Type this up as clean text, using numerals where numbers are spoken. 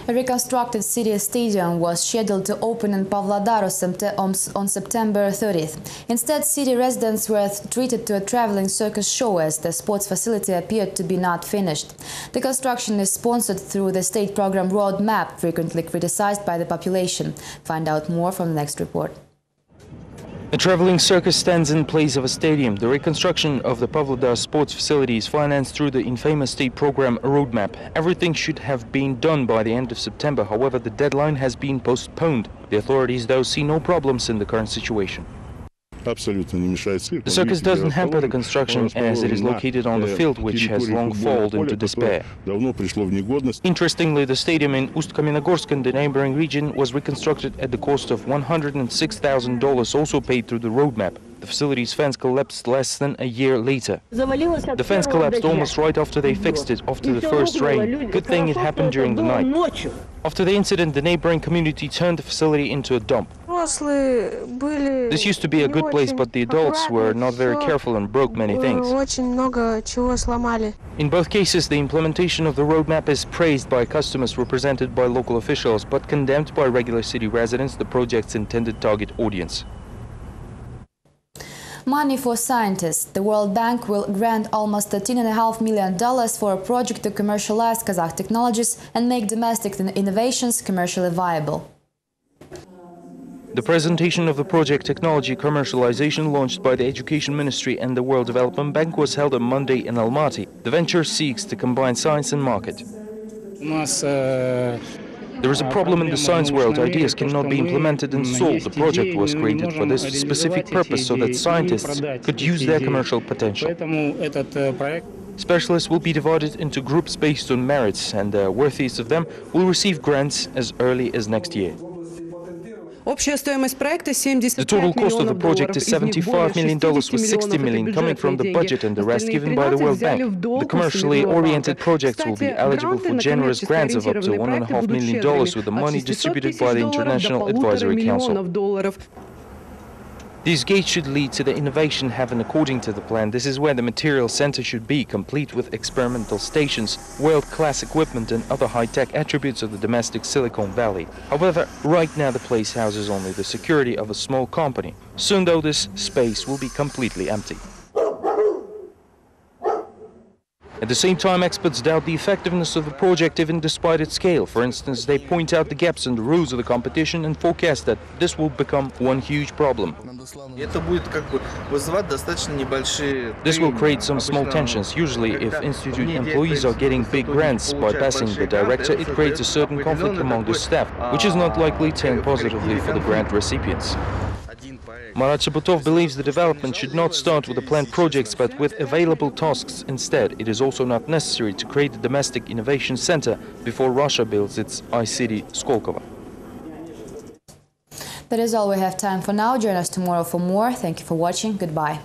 A reconstructed city stadium was scheduled to open in Pavlodar on September 30th. Instead, city residents were treated to a traveling circus show as the sports facility appeared to be not finished. The construction is sponsored through the state program Roadmap, frequently criticized by the population. Find out more from the next report. A traveling circus stands in place of a stadium. The reconstruction of the Pavlodar sports facility is financed through the infamous state program Roadmap. Everything should have been done by the end of September. However, the deadline has been postponed. The authorities, though, see no problems in the current situation. The circus doesn't hamper the construction as it is located on the field, which has long fallen into despair. Interestingly, the stadium in Ust-Kamenogorsk in the neighboring region was reconstructed at the cost of $106,000, also paid through the Roadmap. The facility's fence collapsed less than a year later. The fence collapsed almost right after they fixed it, after the first rain. Good thing it happened during the night. After the incident, the neighboring community turned the facility into a dump. This used to be a good place, but the adults were not very careful and broke many things. In both cases, the implementation of the Roadmap is praised by customers represented by local officials, but condemned by regular city residents, the project's intended target audience. Money for scientists. The World Bank will grant almost $13.5 million for a project to commercialize Kazakh technologies and make domestic innovations commercially viable. The presentation of the project Technology Commercialization, launched by the Education Ministry and the World Development Bank, was held on Monday in Almaty. The venture seeks to combine science and market. There is a problem in the science world. Ideas cannot be implemented and sold. The project was created for this specific purpose so that scientists could use their commercial potential. Specialists will be divided into groups based on merits, and the worthiest of them will receive grants as early as next year. The total cost of the project is $75 million, with $60 million coming from the budget and the rest given by the World Bank. The commercially oriented projects will be eligible for generous grants of up to $1.5 million, with the money distributed by the International Advisory Council. These gates should lead to the innovation heaven according to the plan. This is where the material center should be, complete with experimental stations, world-class equipment and other high-tech attributes of the domestic Silicon Valley. However, right now the place houses only the security of a small company. Soon, though, this space will be completely empty. At the same time, experts doubt the effectiveness of the project even despite its scale. For instance, they point out the gaps in the rules of the competition and forecast that this will become one huge problem. This will create some small tensions. Usually, if institute employees are getting big grants by passing the director, it creates a certain conflict among the staff, which is not likely to turn positively for the grant recipients. Marat Shaputov believes the development should not start with the planned projects but with available tasks instead. It is also not necessary to create a domestic innovation center before Russia builds its iCity Skolkovo. That is all we have time for now. Join us tomorrow for more. Thank you for watching. Goodbye.